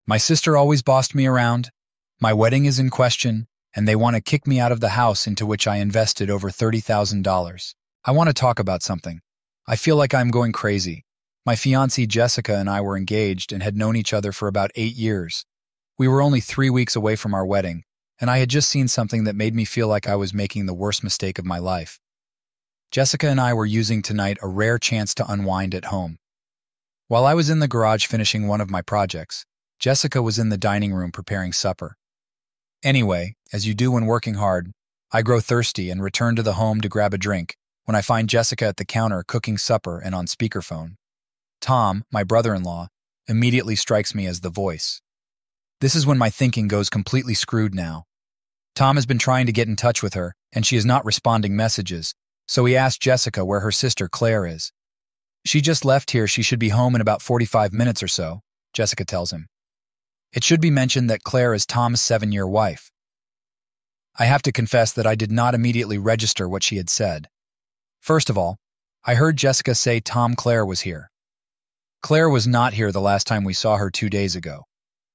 My sister always bossed me around. My wedding is in question, and they want to kick me out of the house into which I invested over $30,000. I want to talk about something. I feel like I'm going crazy. My fiancée Jessica and I were engaged and had known each other for about 8 years. We were only 3 weeks away from our wedding, and I had just seen something that made me feel like I was making the worst mistake of my life. Jessica and I were using tonight a rare chance to unwind at home. While I was in the garage finishing one of my projects, Jessica was in the dining room preparing supper. Anyway, as you do when working hard, I grow thirsty and return to the home to grab a drink when I find Jessica at the counter cooking supper and on speakerphone. Tom, my brother-in-law, immediately strikes me as the voice. This is when my thinking goes completely screwed now. Tom has been trying to get in touch with her, and she is not responding messages, so he asked Jessica where her sister Claire is. She just left here. She should be home in about 45 minutes or so, Jessica tells him. It should be mentioned that Claire is Tom's 7-year wife. I have to confess that I did not immediately register what she had said. First of all, I heard Jessica say Tom Claire was here. Claire was not here the last time we saw her 2 days ago.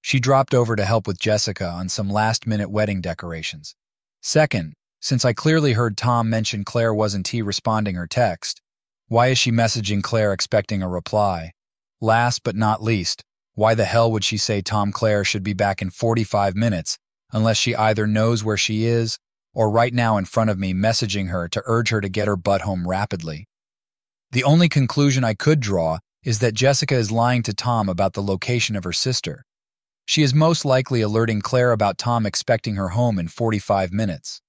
She dropped over to help with Jessica on some last-minute wedding decorations. Second, since I clearly heard Tom mention Claire wasn't responding her text, why is she messaging Claire expecting a reply? Last but not least, why the hell would she say Tom Claire should be back in 45 minutes unless she either knows where she is or right now in front of me messaging her to urge her to get her butt home rapidly? The only conclusion I could draw is that Jessica is lying to Tom about the location of her sister. She is most likely alerting Claire about Tom expecting her home in 45 minutes.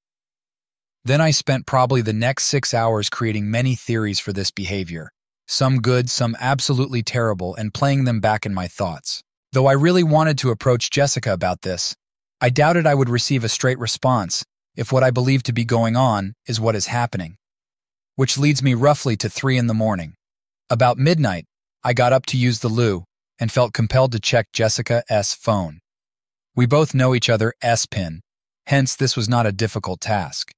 Then I spent probably the next 6 hours creating many theories for this behavior, some good, some absolutely terrible, and playing them back in my thoughts. Though I really wanted to approach Jessica about this, I doubted I would receive a straight response if what I believe to be going on is what is happening. Which leads me roughly to 3 in the morning. About midnight, I got up to use the loo and felt compelled to check Jessica's phone. We both know each other's PIN, hence this was not a difficult task.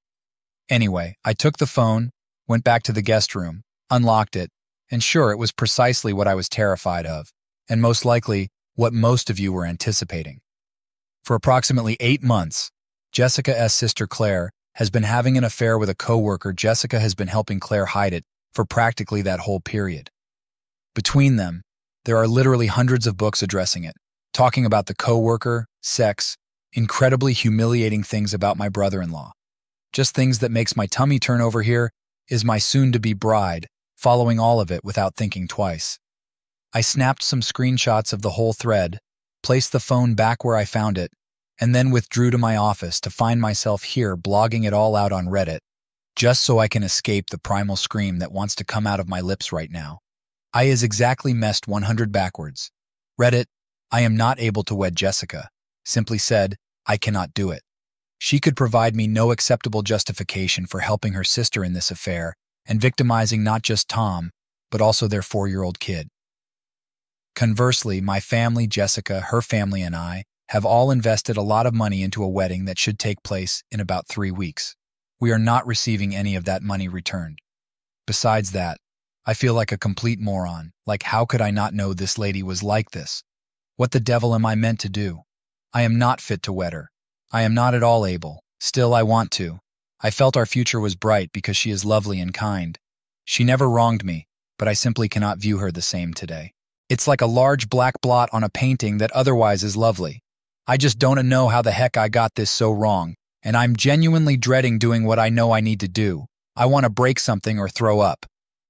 Anyway, I took the phone, went back to the guest room, unlocked it, and sure, it was precisely what I was terrified of, and most likely what most of you were anticipating. For approximately 8 months, Jessica's sister Claire has been having an affair with a coworker. Jessica has been helping Claire hide it for practically that whole period. Between them, there are literally hundreds of books addressing it, talking about the coworker, sex, incredibly humiliating things about my brother-in-law. Just things that makes my tummy turn over here is my soon-to-be bride, following all of it without thinking twice. I snapped some screenshots of the whole thread, placed the phone back where I found it, and then withdrew to my office to find myself here blogging it all out on Reddit, just so I can escape the primal scream that wants to come out of my lips right now. I is exactly messed 100 backwards. Reddit, I am not able to wed Jessica. Simply said, I cannot do it. She could provide me no acceptable justification for helping her sister in this affair and victimizing not just Tom, but also their 4-year-old kid. Conversely, my family, Jessica, her family, and I have all invested a lot of money into a wedding that should take place in about 3 weeks. We are not receiving any of that money returned. Besides that, I feel like a complete moron. Like, how could I not know this lady was like this? What the devil am I meant to do? I am not fit to wed her. I am not at all able. Still, I want to. I felt our future was bright because she is lovely and kind. She never wronged me, but I simply cannot view her the same today. It's like a large black blot on a painting that otherwise is lovely. I just don't know how the heck I got this so wrong, and I'm genuinely dreading doing what I know I need to do. I want to break something or throw up.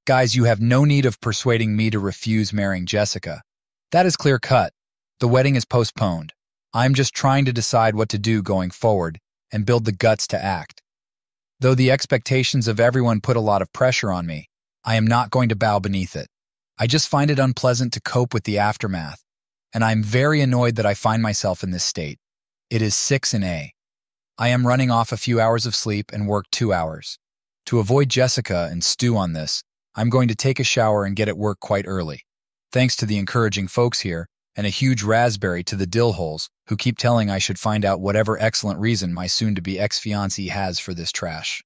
Guys, you have no need of persuading me to refuse marrying Jessica. That is clear cut. The wedding is postponed. I'm just trying to decide what to do going forward and build the guts to act. Though the expectations of everyone put a lot of pressure on me, I am not going to bow beneath it. I just find it unpleasant to cope with the aftermath, and I'm very annoyed that I find myself in this state. It is 6 in A. I am running off a few hours of sleep and work 2 hours. To avoid Jessica and stew on this, I'm going to take a shower and get at work quite early. Thanks to the encouraging folks here, and a huge raspberry to the dill holes who keep telling I should find out whatever excellent reason my soon-to-be ex-fiancée has for this trash.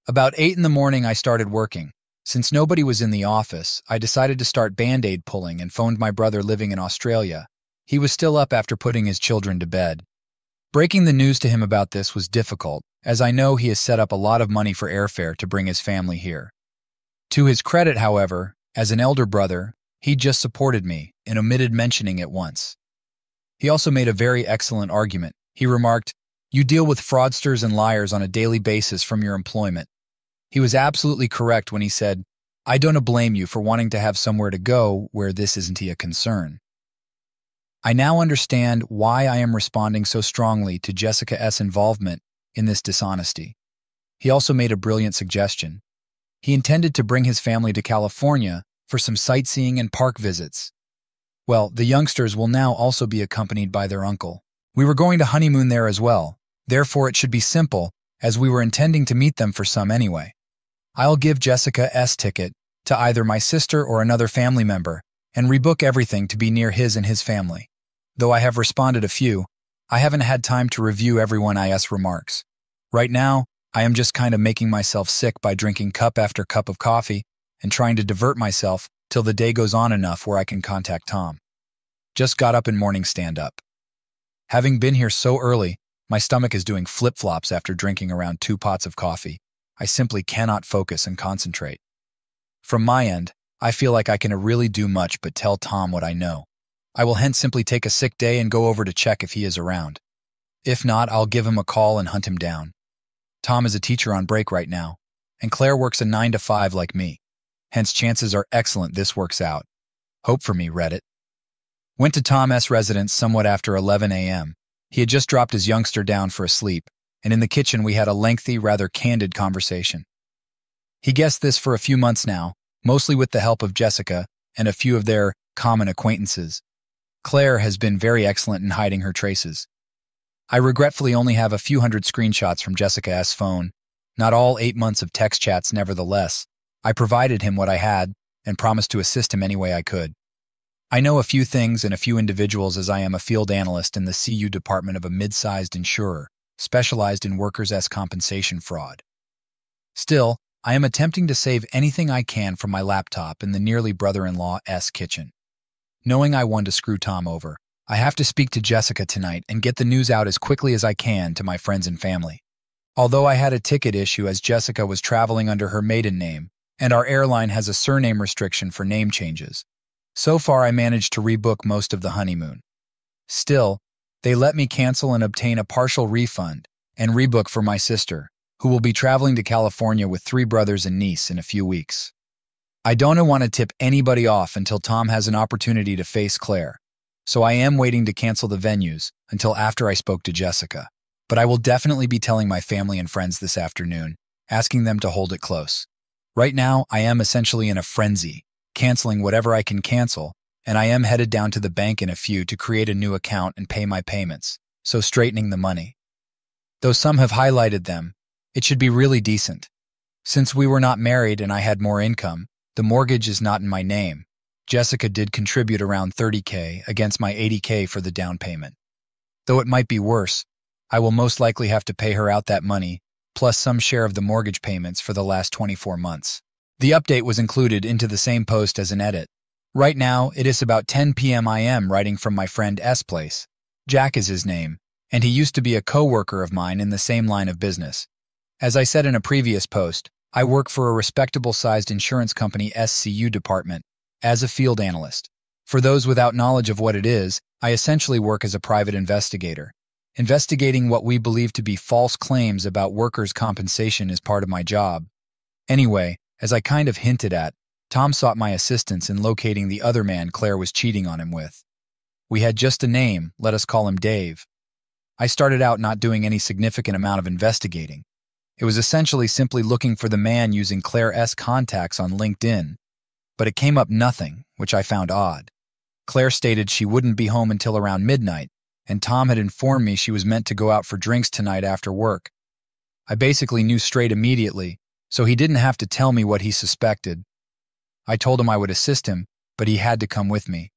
About 8 in the morning I started working. Since nobody was in the office, I decided to start Band-Aid pulling and phoned my brother living in Australia He was still up after putting his children to bed. Breaking the news to him about this was difficult, as I know he has set up a lot of money for airfare to bring his family here. To his credit, however, as an elder brother, he just supported me and omitted mentioning it once. He also made a very excellent argument. He remarked, "You deal with fraudsters and liars on a daily basis from your employment." He was absolutely correct when he said, "I don't blame you for wanting to have somewhere to go where this isn't a concern." I now understand why I am responding so strongly to Jessica's involvement in this dishonesty. He also made a brilliant suggestion. He intended to bring his family to California for some sightseeing and park visits. Well, the youngsters will now also be accompanied by their uncle. We were going to honeymoon there as well, therefore it should be simple, as we were intending to meet them for some anyway. I'll give Jessica's ticket to either my sister or another family member and rebook everything to be near his and his family. Though I have responded a few, I haven't had time to review everyone's remarks. Right now, I am just kind of making myself sick by drinking cup after cup of coffee and trying to divert myself till the day goes on enough where I can contact Tom. Just got up in morning stand-up. Having been here so early, my stomach is doing flip-flops after drinking around 2 pots of coffee. I simply cannot focus and concentrate. From my end, I feel like I can really do much but tell Tom what I know. I will hence simply take a sick day and go over to check if he is around. If not, I'll give him a call and hunt him down. Tom is a teacher on break right now, and Claire works a 9 to 5 like me. Hence chances are excellent this works out. Hope for me, Reddit. Went to Tom's residence somewhat after 11 a.m. He had just dropped his youngster down for a sleep, and in the kitchen we had a lengthy, rather candid conversation. He guessed this for a few months now, mostly with the help of Jessica and a few of their common acquaintances. Claire has been very excellent in hiding her traces. I regretfully only have a few hundred screenshots from Jessica's phone, not all 8 months of text chats nevertheless. I provided him what I had and promised to assist him any way I could. I know a few things and a few individuals as I am a field analyst in the CU department of a mid-sized insurer, specialized in workers' compensation fraud. Still, I am attempting to save anything I can from my laptop in the nearly brother-in-law's kitchen. Knowing I want to screw Tom over, I have to speak to Jessica tonight and get the news out as quickly as I can to my friends and family. Although I had a ticket issue as Jessica was traveling under her maiden name, and our airline has a surname restriction for name changes, so far I managed to rebook most of the honeymoon. Still, they let me cancel and obtain a partial refund and rebook for my sister, who will be traveling to California with 3 brothers and niece in a few weeks. I don't want to tip anybody off until Tom has an opportunity to face Claire, so I am waiting to cancel the venues until after I spoke to Jessica. But I will definitely be telling my family and friends this afternoon, asking them to hold it close. Right now, I am essentially in a frenzy, canceling whatever I can cancel, and I am headed down to the bank in a few to create a new account and pay my payments, so straightening the money. Though some have highlighted them, it should be really decent. Since we were not married and I had more income, the mortgage is not in my name. Jessica did contribute around $30,000 against my $80,000 for the down payment. Though it might be worse, I will most likely have to pay her out that money, plus some share of the mortgage payments for the last 24 months. The update was included into the same post as an edit. Right now, it is about 10 p.m. I am writing from my friend S. place. Jack is his name, and he used to be a co-worker of mine in the same line of business. As I said in a previous post, I work for a respectable-sized insurance company SCU department as a field analyst. For those without knowledge of what it is, I essentially work as a private investigator. Investigating what we believe to be false claims about workers' compensation is part of my job. Anyway, as I kind of hinted at, Tom sought my assistance in locating the other man Claire was cheating on him with. We had just a name, let us call him Dave. I started out not doing any significant amount of investigating. It was essentially simply looking for the man using Claire's contacts on LinkedIn. But it came up nothing, which I found odd. Claire stated she wouldn't be home until around midnight, and Tom had informed me she was meant to go out for drinks tonight after work. I basically knew straight immediately, so he didn't have to tell me what he suspected. I told him I would assist him, but he had to come with me.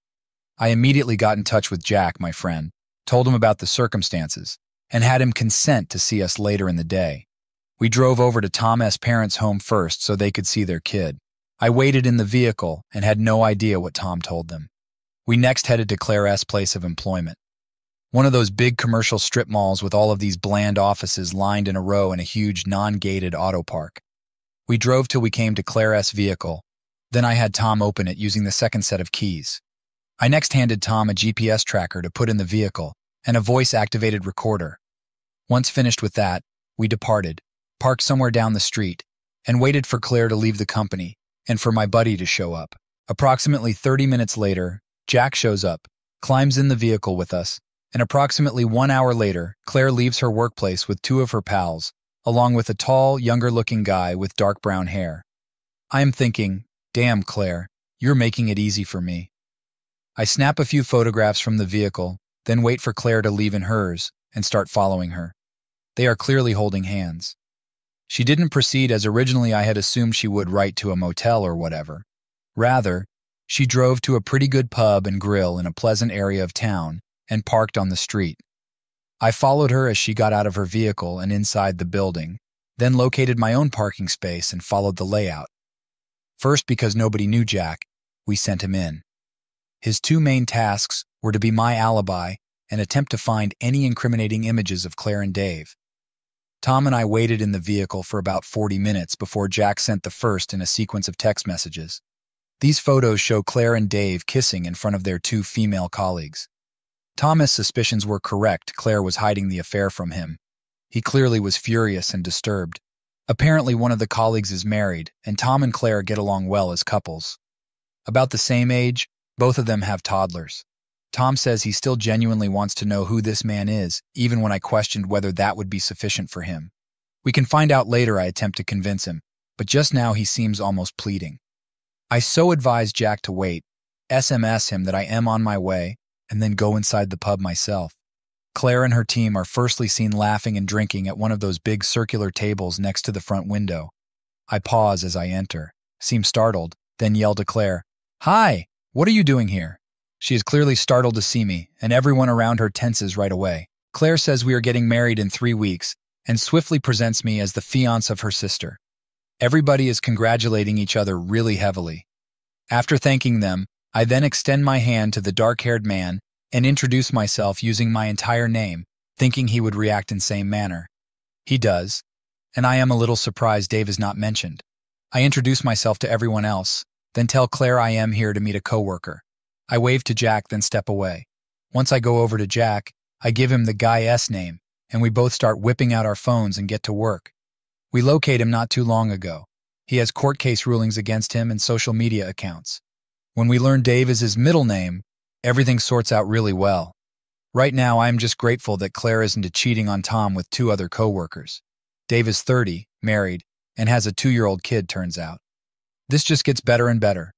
I immediately got in touch with Jack, my friend, told him about the circumstances, and had him consent to see us later in the day. We drove over to Tom's parents' home first so they could see their kid. I waited in the vehicle and had no idea what Tom told them. We next headed to Claire's place of employment. One of those big commercial strip malls with all of these bland offices lined in a row in a huge non-gated auto park. We drove till we came to Claire's vehicle. Then I had Tom open it using the second set of keys. I next handed Tom a GPS tracker to put in the vehicle and a voice-activated recorder. Once finished with that, we departed, parked somewhere down the street, and waited for Claire to leave the company and for my buddy to show up. Approximately 30 minutes later, Jack shows up, climbs in the vehicle with us, and approximately 1 hour later, Claire leaves her workplace with two of her pals, along with a tall, younger-looking guy with dark brown hair. I am thinking, damn, Claire, you're making it easy for me. I snap a few photographs from the vehicle, then wait for Claire to leave in hers and start following her. They are clearly holding hands. She didn't proceed as originally I had assumed she would, right to a motel or whatever. Rather, she drove to a pretty good pub and grill in a pleasant area of town and parked on the street. I followed her as she got out of her vehicle and inside the building, then located my own parking space and followed the layout. First, because nobody knew Jack, we sent him in. His two main tasks were to be my alibi and attempt to find any incriminating images of Claire and Dave. Tom and I waited in the vehicle for about 40 minutes before Jack sent the first in a sequence of text messages. These photos show Claire and Dave kissing in front of their two female colleagues. Thomas' suspicions were correct. Claire was hiding the affair from him. He clearly was furious and disturbed. Apparently one of the colleagues is married, and Tom and Claire get along well as couples. About the same age, both of them have toddlers. Tom says he still genuinely wants to know who this man is, even when I questioned whether that would be sufficient for him. We can find out later, I attempt to convince him, but just now he seems almost pleading. I so advise Jack to wait, SMS him that I am on my way, and then go inside the pub myself. Claire and her team are firstly seen laughing and drinking at one of those big circular tables next to the front window. I pause as I enter, seem startled, then yell to Claire, "Hi, what are you doing here?" She is clearly startled to see me, and everyone around her tenses right away. Claire says we are getting married in 3 weeks, and swiftly presents me as the fiancé of her sister. Everybody is congratulating each other really heavily. After thanking them, I then extend my hand to the dark-haired man and introduce myself using my entire name, thinking he would react in same manner. He does, and I am a little surprised Dave is not mentioned. I introduce myself to everyone else, then tell Claire I am here to meet a coworker. I wave to Jack, then step away. Once I go over to Jack, I give him the guy's name, and we both start whipping out our phones and get to work. We locate him not too long ago. He has court case rulings against him and social media accounts. When we learn Dave is his middle name, everything sorts out really well. Right now, I am just grateful that Claire isn't cheating on Tom with 2 other coworkers. Dave is 30, married, and has a 2-year-old kid, turns out. This just gets better and better.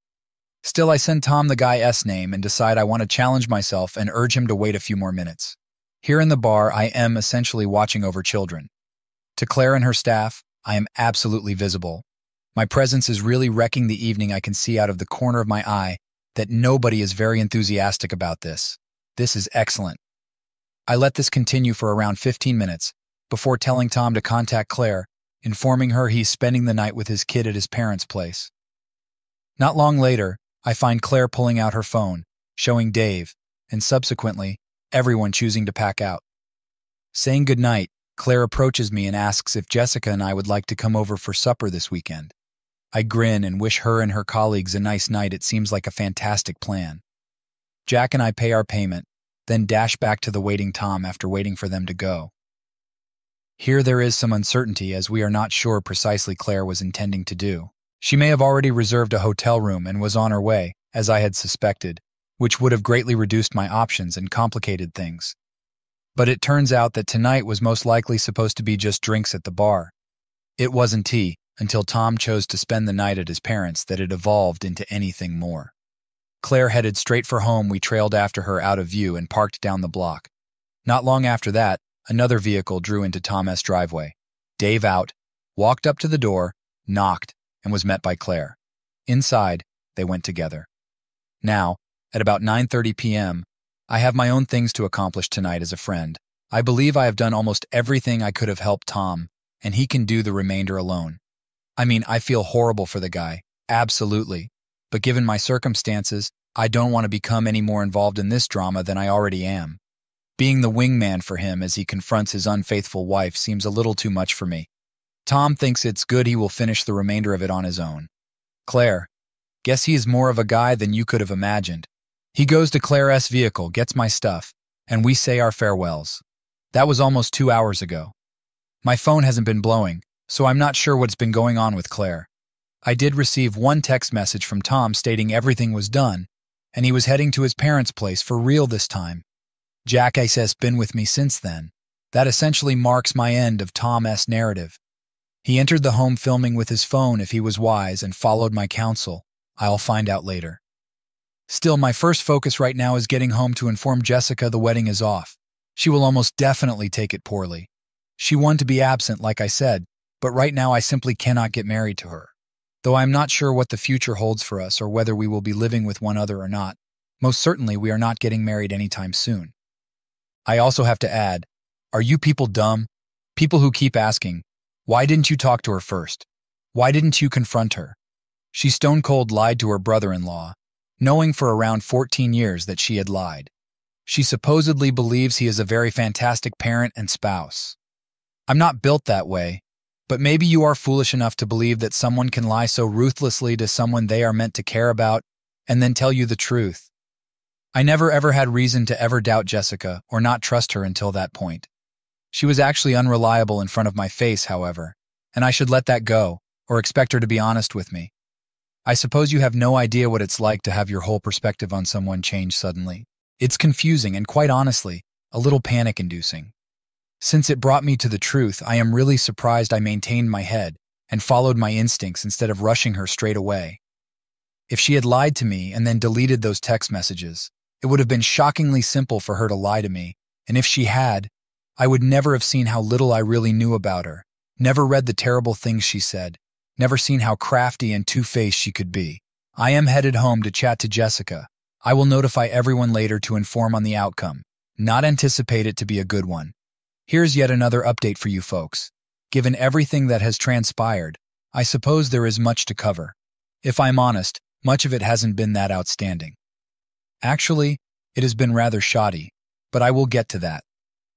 Still, I send Tom the guy's name and decide I want to challenge myself and urge him to wait a few more minutes. Here in the bar, I am essentially watching over children. To Claire and her staff, I am absolutely visible. My presence is really wrecking the evening. I can see out of the corner of my eye that nobody is very enthusiastic about this. This is excellent. I let this continue for around 15 minutes before telling Tom to contact Claire, informing her he's spending the night with his kid at his parents' place. Not long later, I find Claire pulling out her phone, showing Dave, and subsequently, everyone choosing to pack out. Saying goodnight, Claire approaches me and asks if Jessica and I would like to come over for supper this weekend. I grin and wish her and her colleagues a nice night. It seems like a fantastic plan. Jack and I pay our payment, then dash back to the waiting Tom after waiting for them to go. Here there is some uncertainty as we are not sure precisely Claire was intending to do. She may have already reserved a hotel room and was on her way, as I had suspected, which would have greatly reduced my options and complicated things. But it turns out that tonight was most likely supposed to be just drinks at the bar. It wasn't tea, until Tom chose to spend the night at his parents', that it evolved into anything more. Claire headed straight for home. We trailed after her out of view and parked down the block. Not long after that, another vehicle drew into Tom's driveway. Dave out, walked up to the door, knocked, and was met by Claire. Inside, they went together. Now, at about 9:30 p.m., I have my own things to accomplish tonight as a friend. I believe I have done almost everything I could have helped Tom, and he can do the remainder alone. I mean, I feel horrible for the guy, absolutely. But given my circumstances, I don't want to become any more involved in this drama than I already am. Being the wingman for him as he confronts his unfaithful wife seems a little too much for me. Tom thinks it's good he will finish the remainder of it on his own. Claire, guess he is more of a guy than you could have imagined. He goes to Claire's vehicle, gets my stuff, and we say our farewells. That was almost 2 hours ago. My phone hasn't been blowing, so I'm not sure what's been going on with Claire. I did receive one text message from Tom stating everything was done, and he was heading to his parents' place for real this time. Jack has been with me since then. That essentially marks my end of Tom's narrative. He entered the home filming with his phone if he was wise and followed my counsel. I'll find out later. Still, my first focus right now is getting home to inform Jessica the wedding is off. She will almost definitely take it poorly. She wanted to be absent, like I said, but right now I simply cannot get married to her. Though I am not sure what the future holds for us or whether we will be living with one another or not, most certainly we are not getting married anytime soon. I also have to add, are you people dumb? People who keep asking, why didn't you talk to her first? Why didn't you confront her? She stone cold lied to her brother-in-law, knowing for around 14 years that she had lied. She supposedly believes he is a very fantastic parent and spouse. I'm not built that way, but maybe you are foolish enough to believe that someone can lie so ruthlessly to someone they are meant to care about and then tell you the truth. I never ever had reason to ever doubt Jessica or not trust her until that point. She was actually unreliable in front of my face, however, and I should let that go or expect her to be honest with me. I suppose you have no idea what it's like to have your whole perspective on someone change suddenly. It's confusing and, quite honestly, a little panic-inducing. Since it brought me to the truth, I am really surprised I maintained my head and followed my instincts instead of rushing her straight away. If she had lied to me and then deleted those text messages, it would have been shockingly simple for her to lie to me, and if she had, I would never have seen how little I really knew about her, never read the terrible things she said, never seen how crafty and two-faced she could be. I am headed home to chat to Jessica. I will notify everyone later to inform on the outcome, not anticipate it to be a good one. Here's yet another update for you folks. Given everything that has transpired, I suppose there is much to cover. If I'm honest, much of it hasn't been that outstanding. Actually, it has been rather shoddy, but I will get to that.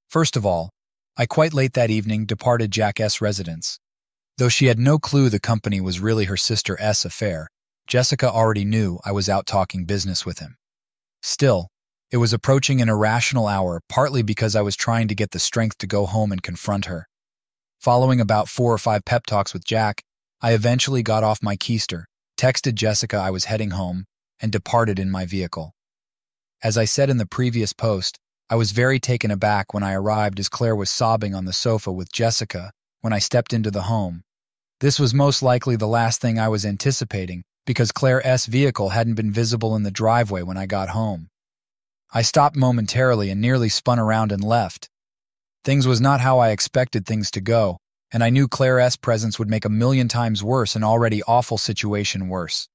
First of all, I quite late that evening departed Jack's residence. Though she had no clue the company was really her sister's affair, Jessica already knew I was out talking business with him. Still, it was approaching an irrational hour, partly because I was trying to get the strength to go home and confront her. Following about 4 or 5 pep talks with Jack, I eventually got off my keister, texted Jessica I was heading home, and departed in my vehicle. As I said in the previous post, I was very taken aback when I arrived as Claire was sobbing on the sofa with Jessica when I stepped into the home. This was most likely the last thing I was anticipating because Claire's vehicle hadn't been visible in the driveway when I got home. I stopped momentarily and nearly spun around and left. Things was not how I expected things to go, and I knew Claire's presence would make a million times worse an already awful situation worse.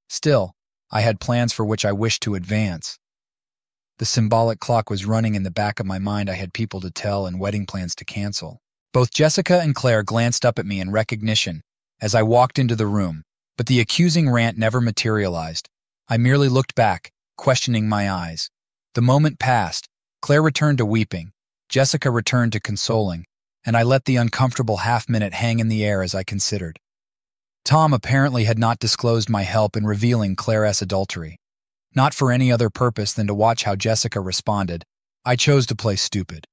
Still, I had plans for which I wished to advance. The symbolic clock was running in the back of my mind. I had people to tell and wedding plans to cancel. Both Jessica and Claire glanced up at me in recognition as I walked into the room, but the accusing rant never materialized. I merely looked back, questioning my eyes. The moment passed. Claire returned to weeping. Jessica returned to consoling, and I let the uncomfortable half-minute hang in the air as I considered. Tom apparently had not disclosed my help in revealing Claire's adultery. Not for any other purpose than to watch how Jessica responded, I chose to play stupid.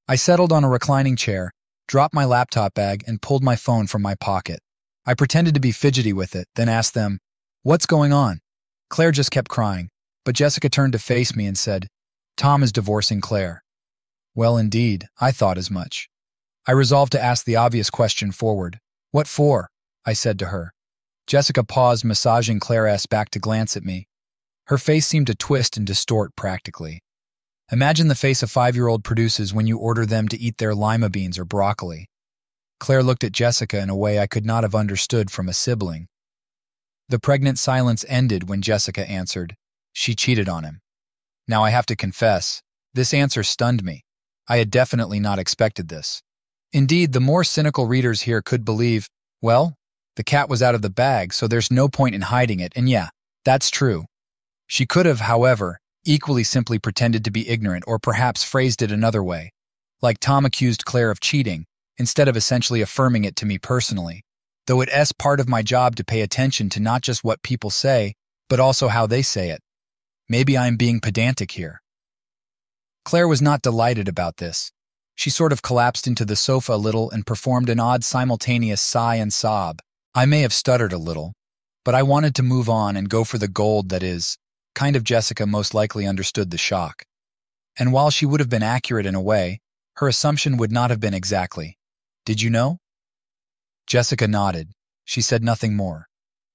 I settled on a reclining chair, dropped my laptop bag, and pulled my phone from my pocket. I pretended to be fidgety with it, then asked them, "What's going on?" Claire just kept crying, but Jessica turned to face me and said, "Tom is divorcing Claire." Well, indeed, I thought as much. I resolved to ask the obvious question forward. "What for?" I said to her. Jessica paused, massaging Claire's back to glance at me. Her face seemed to twist and distort practically. Imagine the face a 5-year-old produces when you order them to eat their lima beans or broccoli. Claire looked at Jessica in a way I could not have understood from a sibling. The pregnant silence ended when Jessica answered, "She cheated on him." Now I have to confess, this answer stunned me. I had definitely not expected this. Indeed, the more cynical readers here could believe, well, the cat was out of the bag, so there's no point in hiding it, and yeah, that's true. She could have, however, equally simply pretended to be ignorant or perhaps phrased it another way, like Tom accused Claire of cheating, instead of essentially affirming it to me personally, though it's part of my job to pay attention to not just what people say, but also how they say it. Maybe I'm being pedantic here. Claire was not delighted about this. She sort of collapsed into the sofa a little and performed an odd simultaneous sigh and sob. I may have stuttered a little, but I wanted to move on and go for the gold that is. Kind of Jessica most likely understood the shock. And while she would have been accurate in a way, her assumption would not have been exactly. Did you know? Jessica nodded. She said nothing more.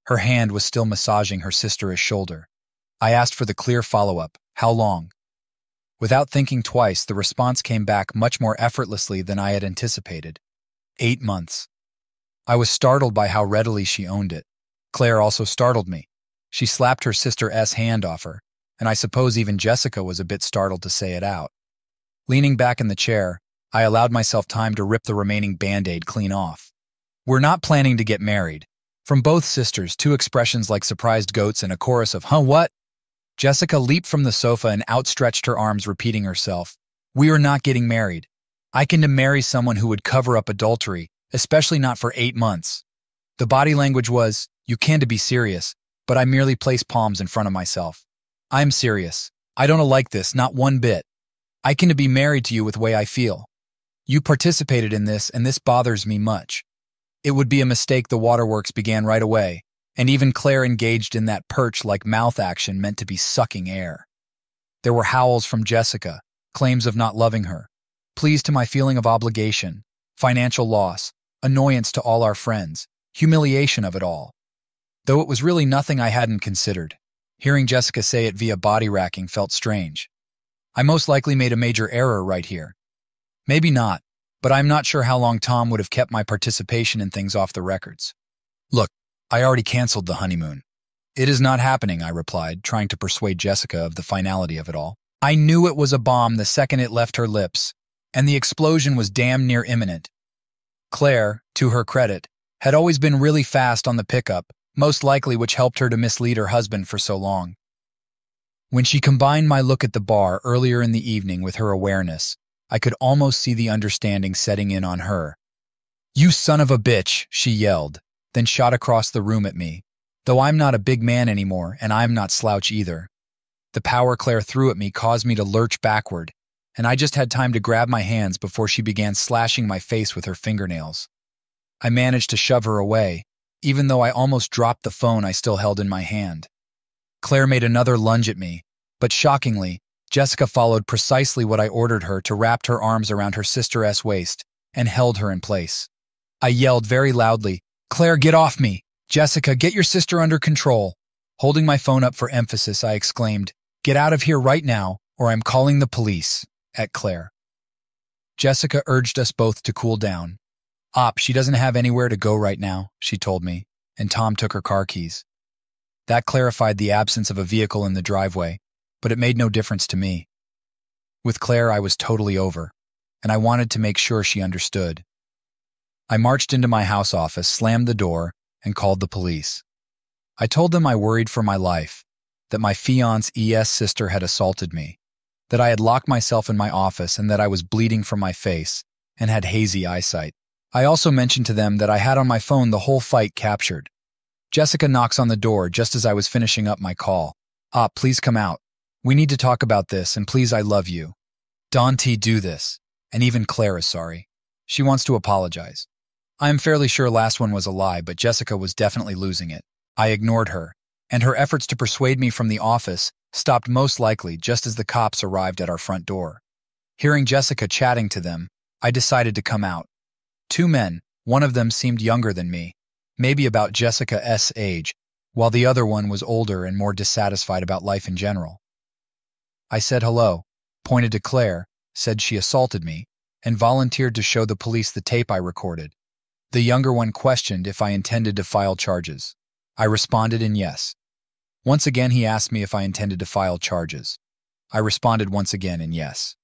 Her hand was still massaging her sister's shoulder. I asked for the clear follow-up. How long? Without thinking twice, the response came back much more effortlessly than I had anticipated. 8 months. I was startled by how readily she owned it. Claire also startled me. She slapped her sister's hand off her, and I suppose even Jessica was a bit startled to say it out. Leaning back in the chair, I allowed myself time to rip the remaining Band-Aid clean off. We're not planning to get married. From both sisters, 2 expressions like surprised goats and a chorus of, huh, what? Jessica leaped from the sofa and outstretched her arms, repeating herself. We are not getting married. I can marry someone who would cover up adultery, especially not for 8 months. The body language was, you can be serious, but I merely placed palms in front of myself. I'm serious. I don't like this, not one bit. I can be married to you with the way I feel. You participated in this, and this bothers me much. It would be a mistake. The waterworks began right away, and even Claire engaged in that perch-like mouth action meant to be sucking air. There were howls from Jessica, claims of not loving her, pleas to my feeling of obligation, financial loss, annoyance to all our friends, humiliation of it all. Though it was really nothing I hadn't considered. Hearing Jessica say it via body racking felt strange. I most likely made a major error right here. Maybe not, but I'm not sure how long Tom would have kept my participation in things off the records. Look, I already canceled the honeymoon. It is not happening, I replied, trying to persuade Jessica of the finality of it all. I knew it was a bomb the second it left her lips, and the explosion was damn near imminent. Claire, to her credit, had always been really fast on the pickup, most likely which helped her to mislead her husband for so long. When she combined my look at the bar earlier in the evening with her awareness, I could almost see the understanding setting in on her. You son of a bitch, she yelled, then shot across the room at me. Though I'm not a big man anymore, and I'm not slouch either. The power Claire threw at me caused me to lurch backward, and I just had time to grab my hands before she began slashing my face with her fingernails. I managed to shove her away, even though I almost dropped the phone I still held in my hand. Claire made another lunge at me, but shockingly, Jessica followed precisely what I ordered her to, wrapped her arms around her sister's waist and held her in place. I yelled very loudly, Claire, get off me! Jessica, get your sister under control! Holding my phone up for emphasis, I exclaimed, get out of here right now, or I'm calling the police, at Claire. Jessica urged us both to cool down. She doesn't have anywhere to go right now, she told me, and Tom took her car keys. That clarified the absence of a vehicle in the driveway, but it made no difference to me. With Claire, I was totally over, and I wanted to make sure she understood. I marched into my house office, slammed the door, and called the police. I told them I worried for my life, that my fiancé's sister had assaulted me, that I had locked myself in my office and that I was bleeding from my face and had hazy eyesight. I also mentioned to them that I had on my phone the whole fight captured. Jessica knocks on the door just as I was finishing up my call. Please come out. We need to talk about this, and please, I love you. Dante, do this. And even Claire is sorry. She wants to apologize. I am fairly sure last one was a lie, but Jessica was definitely losing it. I ignored her, and her efforts to persuade me from the office stopped most likely just as the cops arrived at our front door. Hearing Jessica chatting to them, I decided to come out. 2 men, one of them seemed younger than me, maybe about Jessica's age, while the other one was older and more dissatisfied about life in general. I said hello, pointed to Claire, said she assaulted me, and volunteered to show the police the tape I recorded. The younger one questioned if I intended to file charges. I responded in yes. Once again, he asked me if I intended to file charges. I responded once again in yes.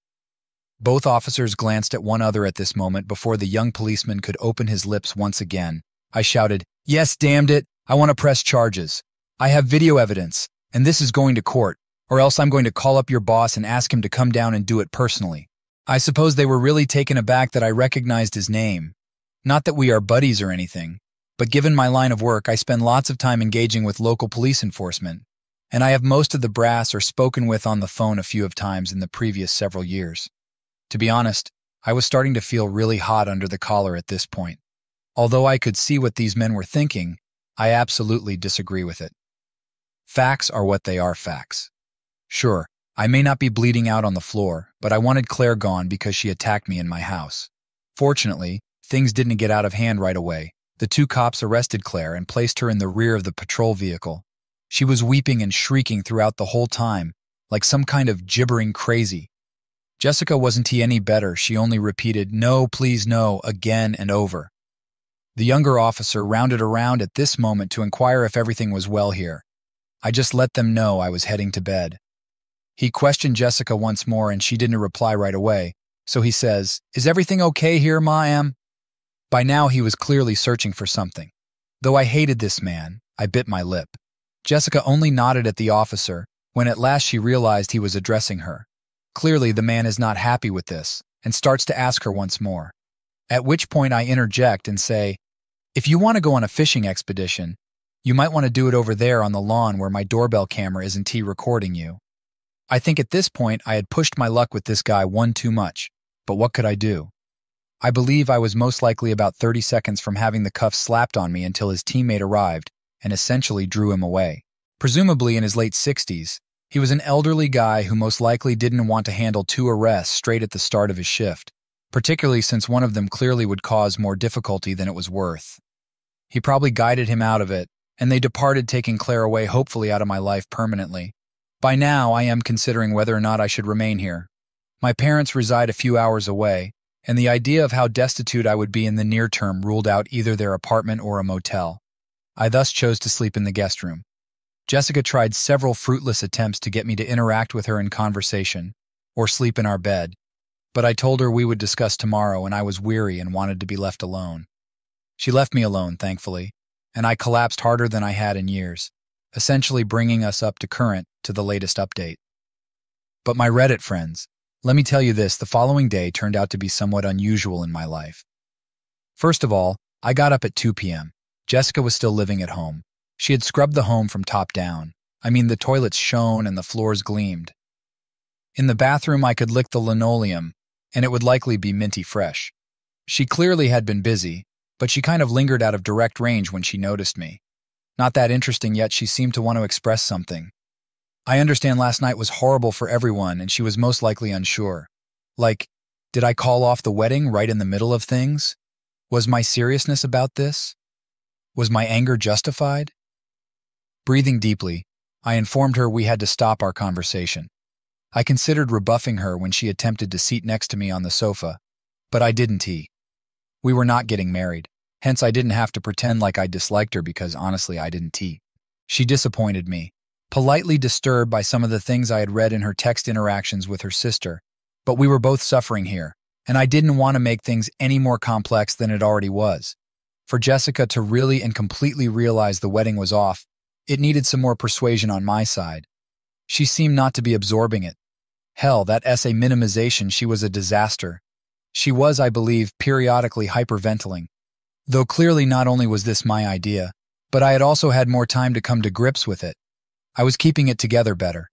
Both officers glanced at one another at this moment before the young policeman could open his lips once again. I shouted, "Yes, damned it, I want to press charges. I have video evidence, And this is going to court, or else I'm going to call up your boss and ask him to come down and do it personally. I suppose they were really taken aback that I recognized his name. Not that we are buddies or anything, but given my line of work, I spend lots of time engaging with local police enforcement, and I have most of the brass or spoken with on the phone a few of times in the previous several years. To be honest, I was starting to feel really hot under the collar at this point. Although I could see what these men were thinking, I absolutely disagree with it. Facts are what they are facts. Sure, I may not be bleeding out on the floor, but I wanted Claire gone because she attacked me in my house. Fortunately, things didn't get out of hand right away. The two cops arrested Claire and placed her in the rear of the patrol vehicle. She was weeping and shrieking throughout the whole time, like some kind of gibbering crazy. Jessica wasn't any better. She only repeated, "No, please no," again and over. The younger officer rounded around at this moment to inquire if everything was well here. I just let them know I was heading to bed. He questioned Jessica once more and she didn't reply right away, so he says, "Is everything okay here, ma'am?" By now he was clearly searching for something. Though I hated this man, I bit my lip. Jessica only nodded at the officer when at last she realized he was addressing her. Clearly the man is not happy with this and starts to ask her once more. At which point I interject and say, "If you want to go on a fishing expedition, you might want to do it over there on the lawn where my doorbell camera isn't recording you." I think at this point I had pushed my luck with this guy one too much, but what could I do? I believe I was most likely about 30 seconds from having the cuffs slapped on me until his teammate arrived and essentially drew him away. Presumably in his late 60s, he was an elderly guy who most likely didn't want to handle 2 arrests straight at the start of his shift, particularly since one of them clearly would cause more difficulty than it was worth. He probably guided him out of it, and they departed, taking Claire away, hopefully out of my life permanently. By now, I am considering whether or not I should remain here. My parents reside a few hours away, and the idea of how destitute I would be in the near term ruled out either their apartment or a motel. I thus chose to sleep in the guest room. Jessica tried several fruitless attempts to get me to interact with her in conversation, or sleep in our bed, but I told her we would discuss tomorrow and I was weary and wanted to be left alone. She left me alone, thankfully, and I collapsed harder than I had in years, essentially bringing us up to current to the latest update. But my Reddit friends, let me tell you this, the following day turned out to be somewhat unusual in my life. First of all, I got up at 2 p.m. Jessica was still living at home. She had scrubbed the home from top down. I mean, the toilets shone and the floors gleamed. In the bathroom, I could lick the linoleum, and it would likely be minty fresh. She clearly had been busy, but she kind of lingered out of direct range when she noticed me. Not that interesting, yet she seemed to want to express something. I understand last night was horrible for everyone, and she was most likely unsure. Like, did I call off the wedding right in the middle of things? Was my seriousness about this? Was my anger justified? Breathing deeply, I informed her we had to stop our conversation. I considered rebuffing her when she attempted to seat next to me on the sofa, but I didn't. We were not getting married, hence I didn't have to pretend like I disliked her because honestly I didn't. She disappointed me, politely disturbed by some of the things I had read in her text interactions with her sister, but we were both suffering here, and I didn't want to make things any more complex than it already was. For Jessica to really and completely realize the wedding was off, it needed some more persuasion on my side. She seemed not to be absorbing it. Hell, that essay minimization, she was a disaster. She was, I believe, periodically hyperventilating. Though clearly not only was this my idea, but I had also had more time to come to grips with it. I was keeping it together better.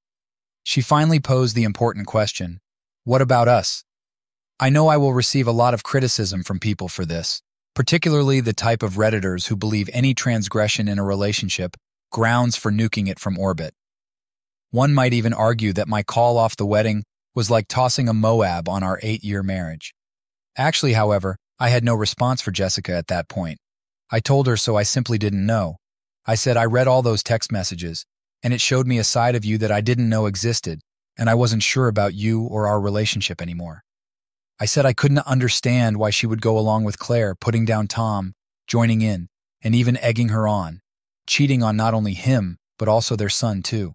She finally posed the important question, what about us? I know I will receive a lot of criticism from people for this, particularly the type of Redditors who believe any transgression in a relationship grounds for nuking it from orbit. One might even argue that my call off the wedding was like tossing a Moab on our 8-year marriage. Actually, however, I had no response for Jessica at that point. I told her so I simply didn't know. I said I read all those text messages, and it showed me a side of you that I didn't know existed, and I wasn't sure about you or our relationship anymore. I said I couldn't understand why she would go along with Claire, putting down Tom, joining in, and even egging her on, cheating on not only him, but also their son too.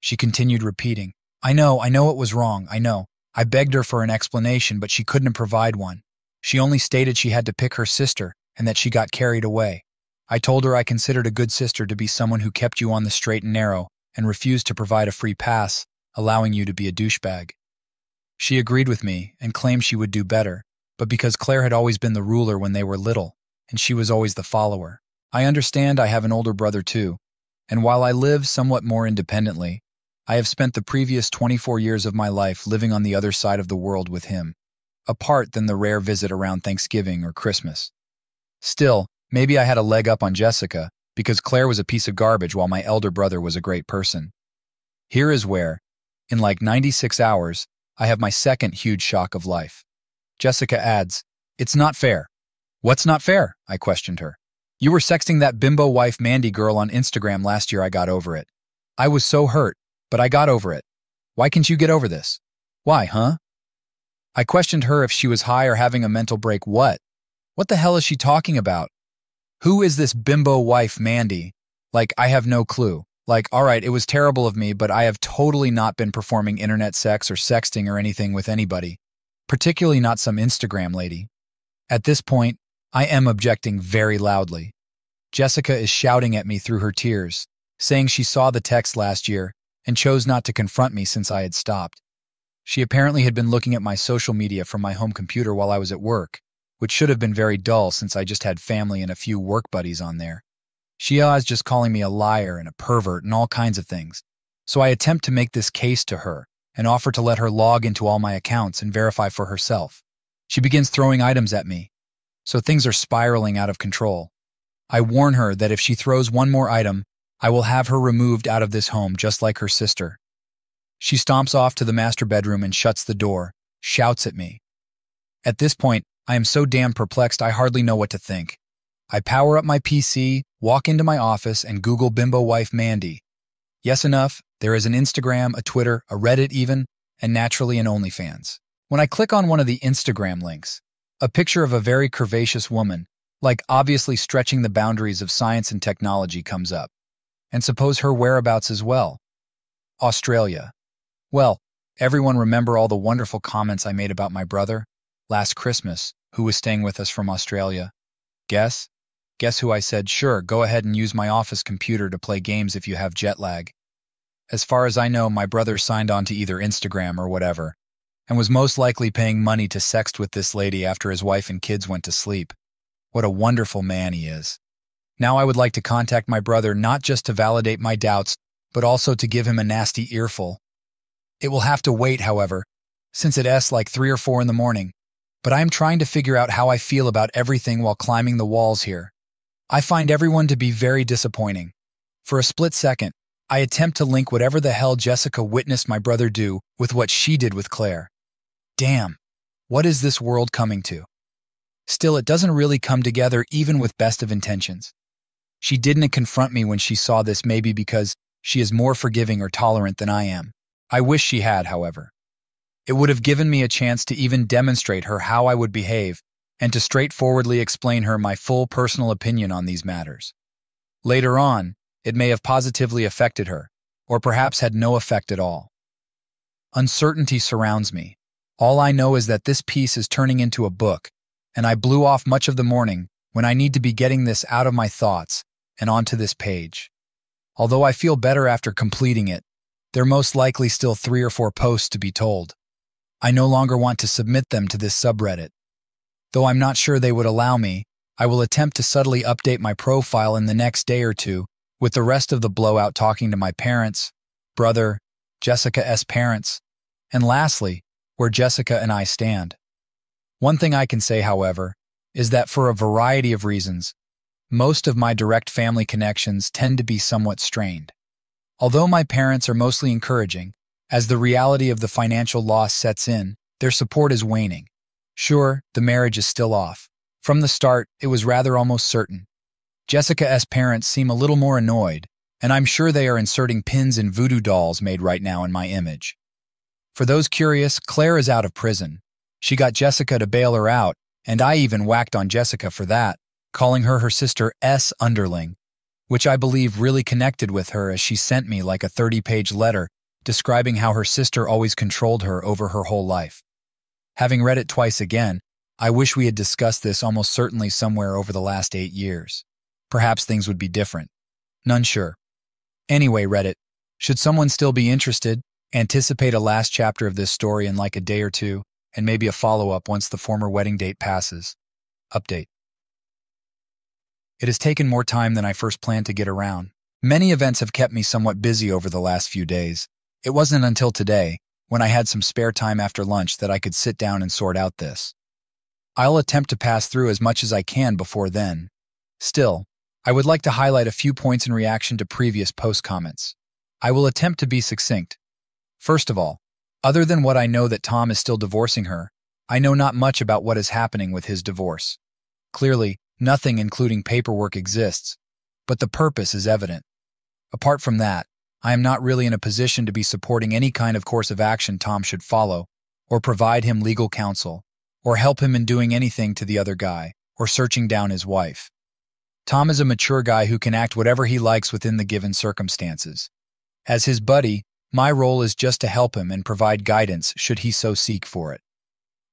She continued repeating, I know it was wrong, I know. I begged her for an explanation, but she couldn't provide one. She only stated she had to pick her sister and that she got carried away. I told her I considered a good sister to be someone who kept you on the straight and narrow and refused to provide a free pass, allowing you to be a douchebag. She agreed with me and claimed she would do better, but because Claire had always been the ruler when they were little, and she was always the follower. I understand I have an older brother too, and while I live somewhat more independently, I have spent the previous 24 years of my life living on the other side of the world with him, apart than the rare visit around Thanksgiving or Christmas. Still, maybe I had a leg up on Jessica, because Claire was a piece of garbage while my elder brother was a great person. Here is where, in like 96 hours, I have my second huge shock of life. Jessica adds, "It's not fair." "What's not fair?" I questioned her. "You were sexting that bimbo wife Mandy girl on Instagram last year. I got over it. I was so hurt, but I got over it. Why can't you get over this?" "Why, huh?" I questioned her if she was high or having a mental break. What the hell is she talking about? Who is this bimbo wife Mandy? Like, I have no clue. Like, alright, it was terrible of me, but I have totally not been performing internet sex or sexting or anything with anybody, particularly not some Instagram lady. At this point, I am objecting very loudly. Jessica is shouting at me through her tears, saying she saw the text last year and chose not to confront me since I had stopped. She apparently had been looking at my social media from my home computer while I was at work, which should have been very dull since I just had family and a few work buddies on there. She is just calling me a liar and a pervert and all kinds of things. So I attempt to make this case to her and offer to let her log into all my accounts and verify for herself. She begins throwing items at me, so things are spiraling out of control. I warn her that if she throws one more item, I will have her removed out of this home just like her sister. She stomps off to the master bedroom and shuts the door, shouts at me. At this point, I am so damn perplexed I hardly know what to think. I power up my PC, walk into my office, and Google bimbo wife Mandy. Yes enough, there is an Instagram, a Twitter, a Reddit even, and naturally an OnlyFans. When I click on one of the Instagram links, a picture of a very curvaceous woman, like obviously stretching the boundaries of science and technology, comes up. And suppose her whereabouts as well. Australia. Well, everyone remember all the wonderful comments I made about my brother last Christmas, who was staying with us from Australia? Guess? Guess who I said, sure, go ahead and use my office computer to play games if you have jet lag. As far as I know, my brother signed on to either Instagram or whatever, and was most likely paying money to sext with this lady after his wife and kids went to sleep. What a wonderful man he is. Now I would like to contact my brother not just to validate my doubts, but also to give him a nasty earful. It will have to wait, however, since it's like 3 or 4 in the morning, but I am trying to figure out how I feel about everything while climbing the walls here. I find everyone to be very disappointing. For a split second, I attempt to link whatever the hell Jessica witnessed my brother do with what she did with Claire. Damn, what is this world coming to? Still, it doesn't really come together even with best of intentions. She didn't confront me when she saw this, maybe because she is more forgiving or tolerant than I am. I wish she had, however. It would have given me a chance to even demonstrate her how I would behave and to straightforwardly explain her my full personal opinion on these matters. Later on, it may have positively affected her, or perhaps had no effect at all. Uncertainty surrounds me. All I know is that this piece is turning into a book, and I blew off much of the morning when I need to be getting this out of my thoughts and onto this page. Although I feel better after completing it, there are most likely still 3 or 4 posts to be told. I no longer want to submit them to this subreddit. Though I'm not sure they would allow me, I will attempt to subtly update my profile in the next day or two, with the rest of the blowout talking to my parents, brother, Jessica's parents, and lastly, where Jessica and I stand. One thing I can say, however, is that for a variety of reasons, most of my direct family connections tend to be somewhat strained. Although my parents are mostly encouraging, as the reality of the financial loss sets in, their support is waning. Sure, the marriage is still off. From the start, it was rather almost certain. Jessica's parents seem a little more annoyed, and I'm sure they are inserting pins in voodoo dolls made right now in my image. For those curious, Claire is out of prison. She got Jessica to bail her out, and I even whacked on Jessica for that, calling her sister's underling, which I believe really connected with her as she sent me like a 30-page letter describing how her sister always controlled her over her whole life. Having read it twice again, I wish we had discussed this almost certainly somewhere over the last 8 years. Perhaps things would be different. None sure. Anyway, Reddit, Should someone still be interested, anticipate a last chapter of this story in like a day or two, and maybe a follow-up once the former wedding date passes. Update. It has taken more time than I first planned to get around. Many events have kept me somewhat busy over the last few days. It wasn't until today, when I had some spare time after lunch, that I could sit down and sort out this. I'll attempt to pass through as much as I can before then. Still, I would like to highlight a few points in reaction to previous post comments. I will attempt to be succinct. First of all, other than what I know that Tom is still divorcing her, I know not much about what is happening with his divorce. Clearly, nothing including paperwork exists, but the purpose is evident. Apart from that, I am not really in a position to be supporting any kind of course of action Tom should follow, or provide him legal counsel, or help him in doing anything to the other guy, or searching down his wife. Tom is a mature guy who can act whatever he likes within the given circumstances. As his buddy, my role is just to help him and provide guidance should he so seek for it.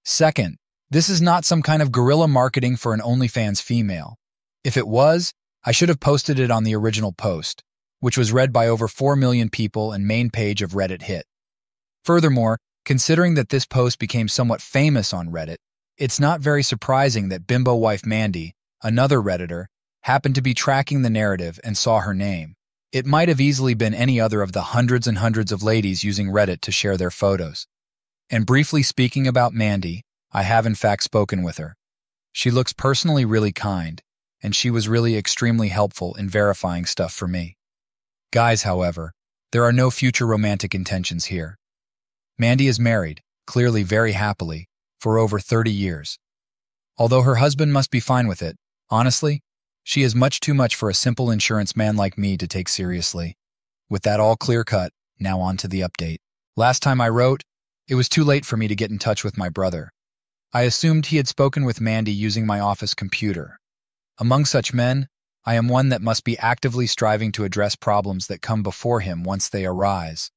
Second, this is not some kind of guerrilla marketing for an OnlyFans female. If it was, I should have posted it on the original post, which was read by over 4 million people and main page of Reddit hit. Furthermore, considering that this post became somewhat famous on Reddit, it's not very surprising that bimbo wife Mandy, another Redditor, happened to be tracking the narrative and saw her name. It might have easily been any other of the hundreds and hundreds of ladies using Reddit to share their photos. And briefly speaking about Mandy, I have in fact spoken with her. She looks personally really kind, and she was really extremely helpful in verifying stuff for me. Guys, however, there are no future romantic intentions here. Mandy is married, clearly very happily, for over 30 years. Although her husband must be fine with it, honestly, she is much too much for a simple insurance man like me to take seriously. With that all clear-cut, now on to the update. Last time I wrote, it was too late for me to get in touch with my brother. I assumed he had spoken with Mandy using my office computer. Among such men, I am one that must be actively striving to address problems that come before him once they arise.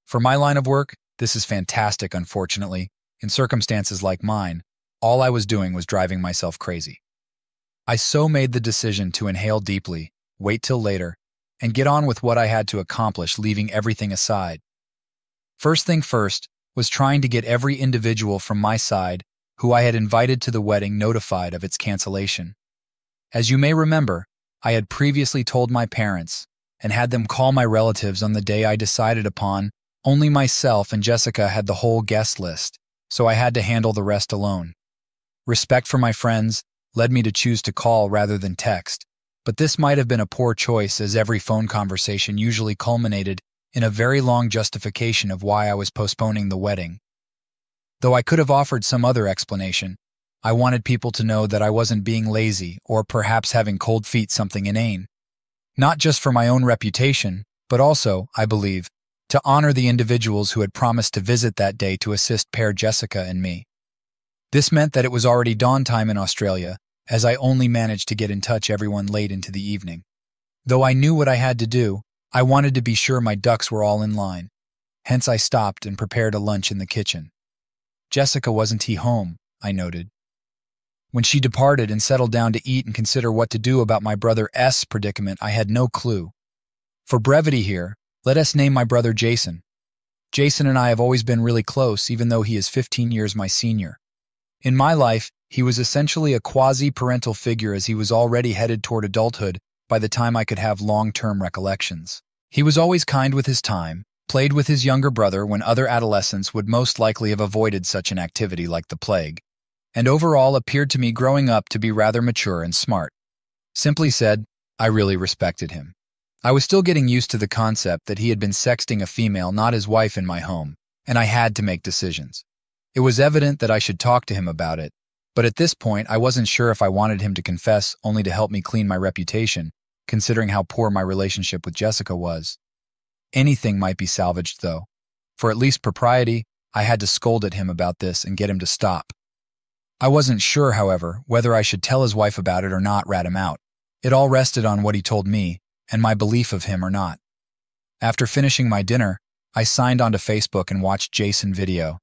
For my line of work, this is fantastic, unfortunately. In circumstances like mine, all I was doing was driving myself crazy. I so made the decision to inhale deeply, wait till later, and get on with what I had to accomplish, leaving everything aside. First thing first was trying to get every individual from my side who I had invited to the wedding notified of its cancellation. As you may remember, I had previously told my parents and had them call my relatives on the day I decided upon. Only myself and Jessica had the whole guest list, so I had to handle the rest alone. Respect for my friends led me to choose to call rather than text, but this might have been a poor choice, as every phone conversation usually culminated in a very long justification of why I was postponing the wedding. Though I could have offered some other explanation, I wanted people to know that I wasn't being lazy or perhaps having cold feet, something inane. Not just for my own reputation, but also, I believe, to honor the individuals who had promised to visit that day to assist pair Jessica and me. This meant that it was already dawn time in Australia, as I only managed to get in touch everyone late into the evening. Though I knew what I had to do, I wanted to be sure my ducks were all in line. Hence I stopped and prepared a lunch in the kitchen. Jessica wasn't home, I noted. When she departed and settled down to eat and consider what to do about my brother's predicament, I had no clue. For brevity here, let us name my brother Jason. Jason and I have always been really close, even though he is 15 years my senior. In my life, he was essentially a quasi-parental figure, as he was already headed toward adulthood by the time I could have long-term recollections. He was always kind with his time, played with his younger brother when other adolescents would most likely have avoided such an activity like the plague, and overall appeared to me growing up to be rather mature and smart. Simply said, I really respected him. I was still getting used to the concept that he had been sexting a female, not his wife, in my home, and I had to make decisions. It was evident that I should talk to him about it, but at this point I wasn't sure if I wanted him to confess only to help me clean my reputation, considering how poor my relationship with Jessica was. Anything might be salvaged, though. For at least propriety, I had to scold at him about this and get him to stop. I wasn't sure, however, whether I should tell his wife about it or not, rat him out. It all rested on what he told me and my belief of him or not. After finishing my dinner, I signed onto Facebook and watched Jason video.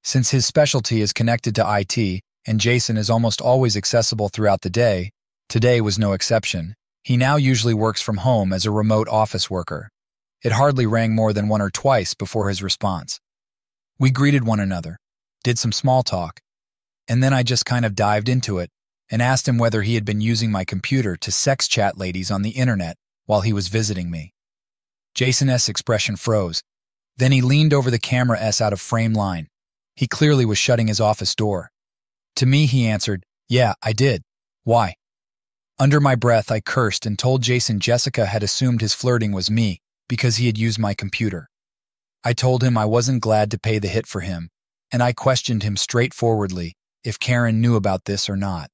Since his specialty is connected to IT, and Jason is almost always accessible throughout the day, today was no exception. He now usually works from home as a remote office worker. It hardly rang more than 1 or twice before his response. We greeted one another, did some small talk, and then I just kind of dived into it and asked him whether he had been using my computer to sex chat ladies on the internet while he was visiting me. Jason's expression froze. Then he leaned over the camera out of frame line. He clearly was shutting his office door. To me, he answered, "Yeah, I did. Why?" Under my breath, I cursed and told Jason Jessica had assumed his flirting was me because he had used my computer. I told him I wasn't glad to pay the hit for him, and I questioned him straightforwardly if Karen knew about this or not.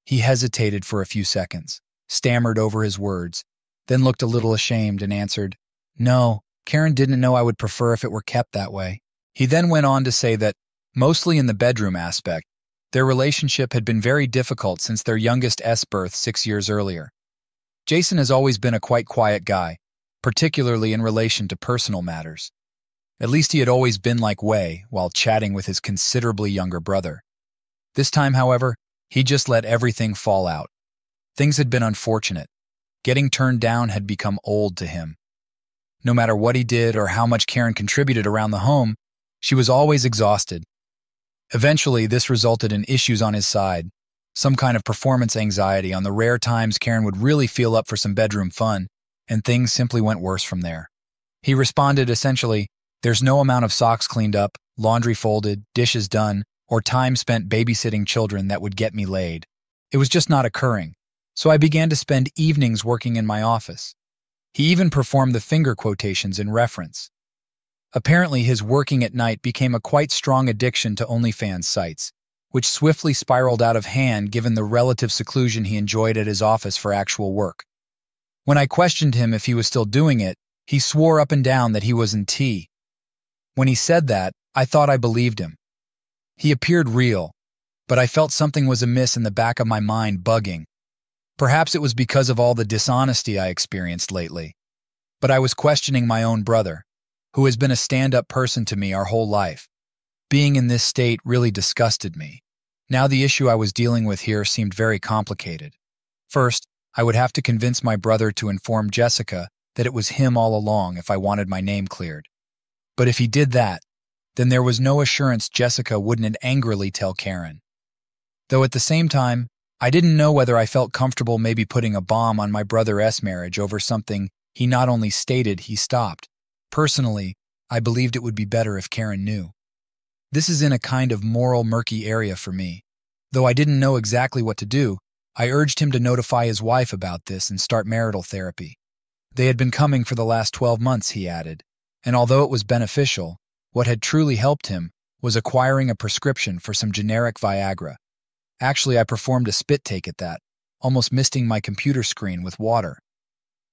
He hesitated for a few seconds, stammered over his words, then looked a little ashamed and answered, "No, Karen didn't know. I would prefer if it were kept that way." He then went on to say that, mostly in the bedroom aspect, their relationship had been very difficult since their youngest's birth 6 years earlier. Jason has always been a quite quiet guy, particularly in relation to personal matters. At least he had always been like way while chatting with his considerably younger brother. This time, however, he just let everything fall out. Things had been unfortunate. Getting turned down had become old to him. No matter what he did or how much Karen contributed around the home, she was always exhausted. Eventually, this resulted in issues on his side, some kind of performance anxiety on the rare times Karen would really feel up for some bedroom fun, and things simply went worse from there. He responded essentially, "There's no amount of socks cleaned up, laundry folded, dishes done, or time spent babysitting children that would get me laid. It was just not occurring, so I began to spend evenings working in my office." He even performed the finger quotations in reference. Apparently, his working at night became a quite strong addiction to OnlyFans sites, which swiftly spiraled out of hand given the relative seclusion he enjoyed at his office for actual work. When I questioned him if he was still doing it, he swore up and down that he was in T. When he said that, I thought I believed him. He appeared real, but I felt something was amiss in the back of my mind bugging. Perhaps it was because of all the dishonesty I experienced lately. But I was questioning my own brother, who has been a stand-up person to me our whole life. Being in this state really disgusted me. Now the issue I was dealing with here seemed very complicated. First, I would have to convince my brother to inform Jessica that it was him all along if I wanted my name cleared. But if he did that, then there was no assurance Jessica wouldn't angrily tell Karen. Though at the same time, I didn't know whether I felt comfortable maybe putting a bomb on my brother's marriage over something he not only stated he stopped. Personally, I believed it would be better if Karen knew. This is in a kind of moral murky area for me. Though I didn't know exactly what to do, I urged him to notify his wife about this and start marital therapy. They had been coming for the last 12 months, he added, and although it was beneficial, what had truly helped him was acquiring a prescription for some generic Viagra. Actually, I performed a spit take at that, almost misting my computer screen with water.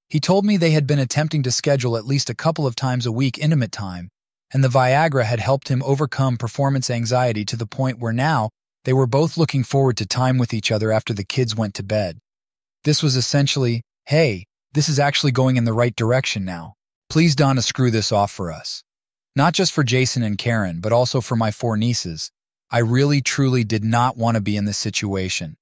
He told me they had been attempting to schedule at least a couple of times a week intimate time, and the Viagra had helped him overcome performance anxiety to the point where now they were both looking forward to time with each other after the kids went to bed. This was essentially, "Hey, this is actually going in the right direction now. Please, Donna, screw this off for us." Not just for Jason and Karen, but also for my 4 nieces. I really, truly did not want to be in this situation.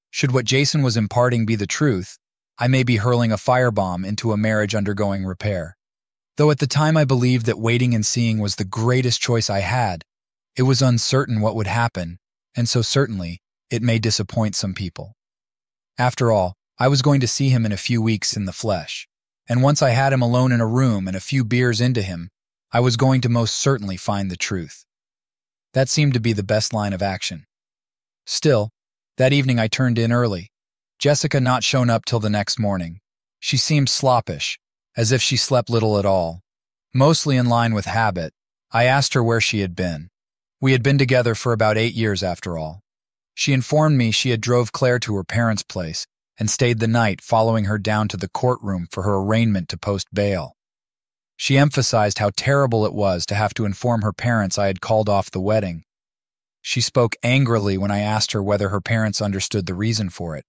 Should what Jason was imparting be the truth, I may be hurling a firebomb into a marriage undergoing repair. Though at the time I believed that waiting and seeing was the greatest choice I had, it was uncertain what would happen, and so certainly, it may disappoint some people. After all, I was going to see him in a few weeks in the flesh, and once I had him alone in a room and a few beers into him, I was going to most certainly find the truth. That seemed to be the best line of action. Still, that evening I turned in early. Jessica not shown up till the next morning. She seemed sloppish, as if she slept little at all. Mostly in line with habit, I asked her where she had been. We had been together for about 8 years after all. She informed me she had drove Claire to her parents' place and stayed the night, following her down to the courtroom for her arraignment to post bail. She emphasized how terrible it was to have to inform her parents I had called off the wedding. She spoke angrily when I asked her whether her parents understood the reason for it.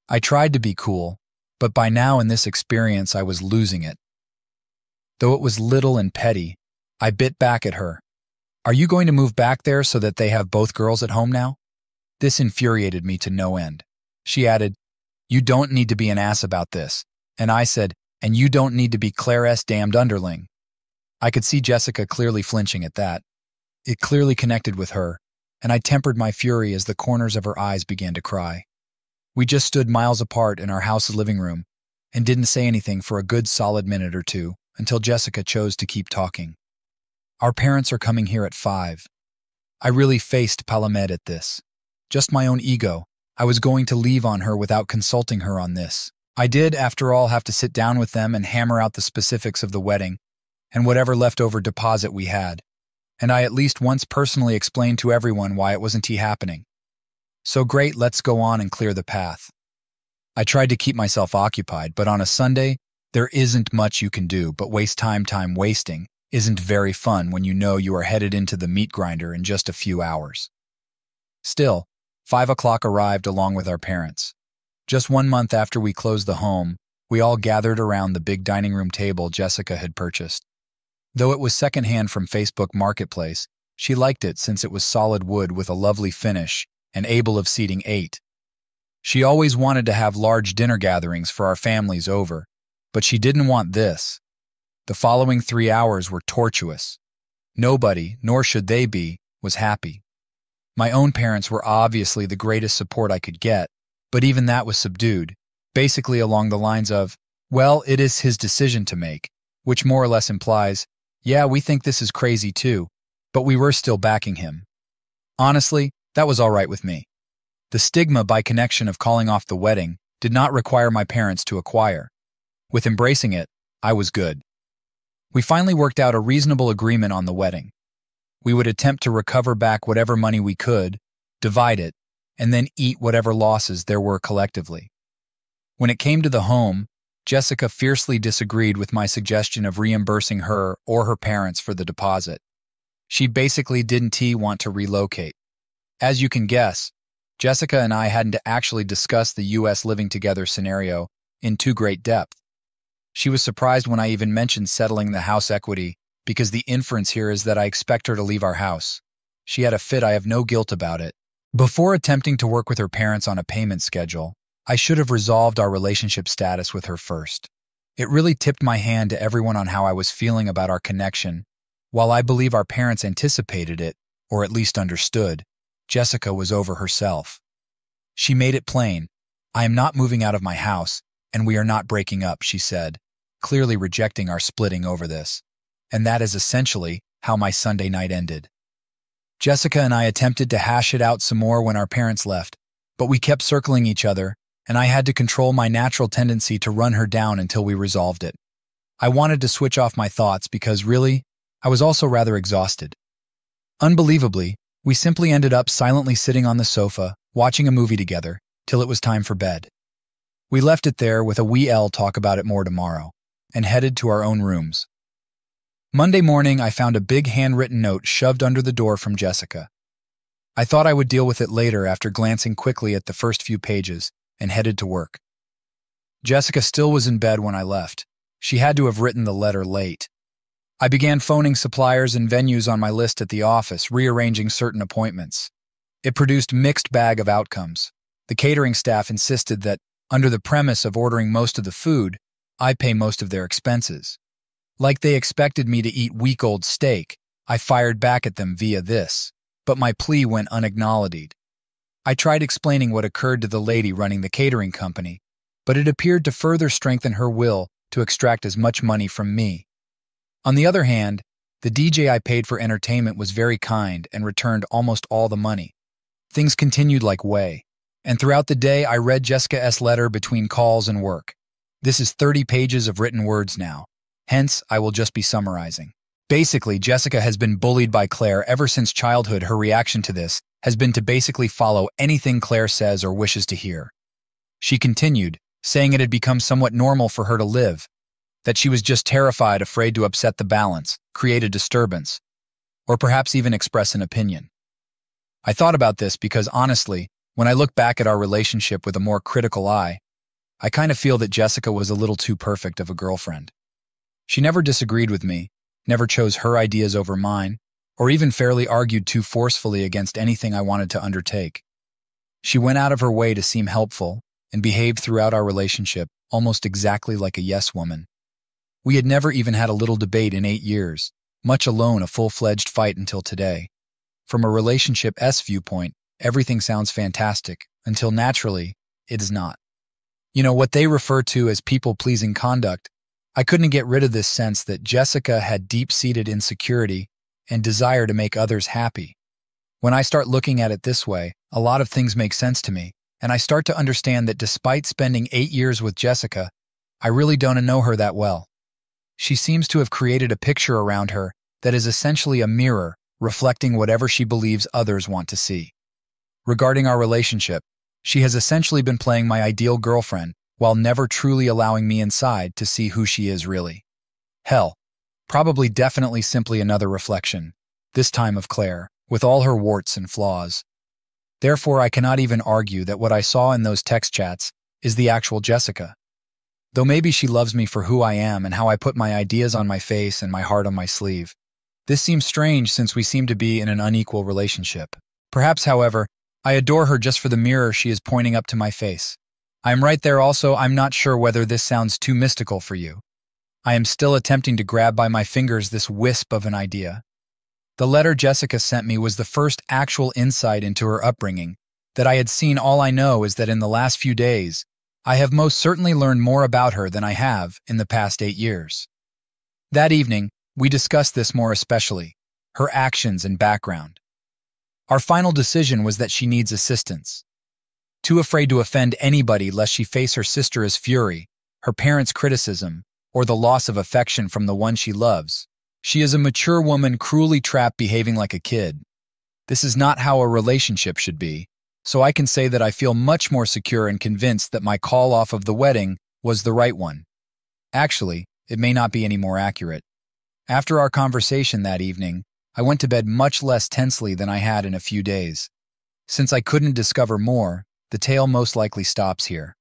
I tried to be cool, but by now in this experience I was losing it. Though it was little and petty, I bit back at her. "Are you going to move back there so that they have both girls at home now?" This infuriated me to no end. She added, "You don't need to be an ass about this." And I said, And you don't need to be Claire's damned underling. I could see Jessica clearly flinching at that. It clearly connected with her, and I tempered my fury as the corners of her eyes began to cry. We just stood miles apart in our house's living room and didn't say anything for a good solid minute or two until Jessica chose to keep talking. Our parents are coming here at 5. I really faced Palamed at this. Just my own ego. I was going to leave on her without consulting her on this. I did, after all, have to sit down with them and hammer out the specifics of the wedding and whatever leftover deposit we had. And I at least once personally explained to everyone why it wasn't happening. So great, let's go on and clear the path. I tried to keep myself occupied, but on a Sunday, there isn't much you can do, but waste time wasting isn't very fun when you know you are headed into the meat grinder in just a few hours. Still, 5 o'clock arrived along with our parents. Just 1 month after we closed the home, we all gathered around the big dining room table Jessica had purchased. Though it was secondhand from Facebook Marketplace, she liked it since it was solid wood with a lovely finish and able of seating 8. She always wanted to have large dinner gatherings for our families over, but she didn't want this. The following 3 hours were tortuous. Nobody, nor should they be, was happy. My own parents were obviously the greatest support I could get, but even that was subdued, basically along the lines of, well, it is his decision to make, which more or less implies, yeah, we think this is crazy too, but we were still backing him. Honestly, that was all right with me. The stigma by connection of calling off the wedding did not require my parents to acquire. With embracing it, I was good. We finally worked out a reasonable agreement on the wedding. We would attempt to recover back whatever money we could, divide it, and then eat whatever losses there were collectively. When it came to the home, Jessica fiercely disagreed with my suggestion of reimbursing her or her parents for the deposit. She basically didn't want to relocate. As you can guess, Jessica and I hadn't actually discussed the U.S. living together scenario in too great depth. She was surprised when I even mentioned settling the house equity because the inference here is that I expect her to leave our house. She had a fit, I have no guilt about it. Before attempting to work with her parents on a payment schedule, I should have resolved our relationship status with her first. It really tipped my hand to everyone on how I was feeling about our connection. While I believe our parents anticipated it, or at least understood, Jessica was over herself. She made it plain, I am not moving out of my house, and we are not breaking up, she said, clearly rejecting our splitting over this. And that is essentially how my Sunday night ended. Jessica and I attempted to hash it out some more when our parents left, but we kept circling each other, and I had to control my natural tendency to run her down until we resolved it. I wanted to switch off my thoughts because, really, I was also rather exhausted. Unbelievably, we simply ended up silently sitting on the sofa, watching a movie together, till it was time for bed. We left it there with a "we'll talk about it more tomorrow," and headed to our own rooms. Monday morning, I found a big handwritten note shoved under the door from Jessica. I thought I would deal with it later after glancing quickly at the first few pages, and headed to work. Jessica still was in bed when I left. She had to have written the letter late. I began phoning suppliers and venues on my list at the office, rearranging certain appointments. It produced mixed bag of outcomes. The catering staff insisted that, under the premise of ordering most of the food, I pay most of their expenses. Like they expected me to eat week-old steak, I fired back at them via this, but my plea went unacknowledged. I tried explaining what occurred to the lady running the catering company, but it appeared to further strengthen her will to extract as much money from me. On the other hand, the DJ I paid for entertainment was very kind and returned almost all the money. Things continued like way, and throughout the day I read Jessica's letter between calls and work. This is 30 pages of written words now, hence I will just be summarizing. Basically, Jessica has been bullied by Claire ever since childhood. Her reaction to this has been to basically follow anything Claire says or wishes to hear. She continued, saying it had become somewhat normal for her to live, that she was just terrified, afraid to upset the balance, create a disturbance, or perhaps even express an opinion. I thought about this because, honestly, when I look back at our relationship with a more critical eye, I kind of feel that Jessica was a little too perfect of a girlfriend. She never disagreed with me, never chose her ideas over mine, or even fairly argued too forcefully against anything I wanted to undertake. She went out of her way to seem helpful and behaved throughout our relationship almost exactly like a yes woman. We had never even had a little debate in 8 years, much alone a full-fledged fight until today. From a relationship-s viewpoint, everything sounds fantastic, until naturally, it is not. You know, what they refer to as people-pleasing conduct, I couldn't get rid of this sense that Jessica had deep-seated insecurity and desire to make others happy. When I start looking at it this way, a lot of things make sense to me, and I start to understand that despite spending 8 years with Jessica, I really don't know her that well. She seems to have created a picture around her that is essentially a mirror reflecting whatever she believes others want to see. Regarding our relationship, she has essentially been playing my ideal girlfriend while never truly allowing me inside to see who she is really. Hell, probably definitely simply another reflection, this time of Claire, with all her warts and flaws. Therefore, I cannot even argue that what I saw in those text chats is the actual Jessica. Though maybe she loves me for who I am and how I put my ideas on my face and my heart on my sleeve. This seems strange since we seem to be in an unequal relationship. Perhaps, however, I adore her just for the mirror she is pointing up to my face. I am right there also. I'm not sure whether this sounds too mystical for you. I am still attempting to grab by my fingers this wisp of an idea. The letter Jessica sent me was the first actual insight into her upbringing that I had seen. All I know is that in the last few days, I have most certainly learned more about her than I have in the past 8 years. That evening, we discussed this more especially, her actions and background. Our final decision was that she needs assistance. Too afraid to offend anybody lest she face her sister's fury, her parents' criticism, or the loss of affection from the one she loves. She is a mature woman cruelly trapped behaving like a kid. This is not how a relationship should be, so I can say that I feel much more secure and convinced that my call off of the wedding was the right one. Actually, it may not be any more accurate. After our conversation that evening, I went to bed much less tensely than I had in a few days. Since I couldn't discover more, the tale most likely stops here.